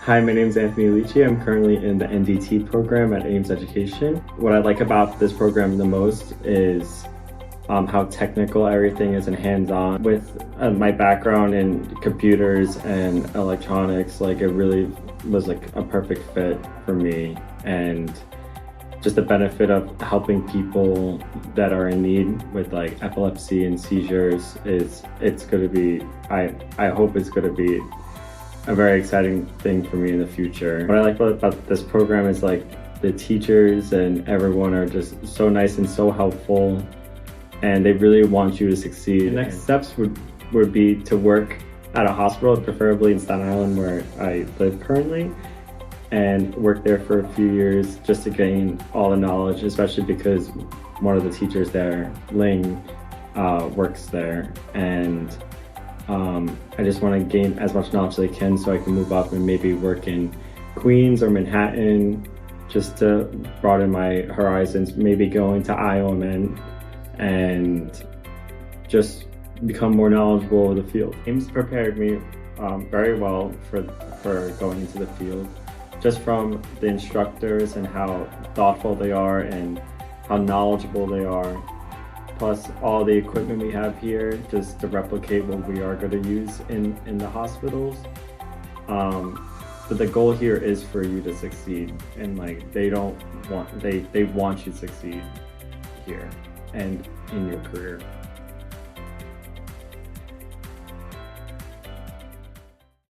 Hi, my name is Anthony Alici. I'm currently in the NDT program at Ames Education. What I like about this program the most is how technical everything is and hands-on. With my background in computers and electronics, it really was a perfect fit for me. And just the benefit of helping people that are in need with epilepsy and seizures it's going to be, I hope it's going to be a very exciting thing for me in the future. What I like about this program is the teachers and everyone are just so nice and so helpful, and they really want you to succeed. The next steps would be to work at a hospital, preferably in Staten Island where I live currently, and work there for a few years just to gain all the knowledge, especially because one of the teachers there, Ling, works there, and I just want to gain as much knowledge as I can so I can move up and maybe work in Queens or Manhattan just to broaden my horizons, maybe going to IOMN and just become more knowledgeable of the field. Ames prepared me very well for going into the field, just from the instructors and how thoughtful they are and how knowledgeable they are. Plus all the equipment we have here just to replicate what we are going to use in the hospitals. But the goal here is for you to succeed, and they want you to succeed here and in your career.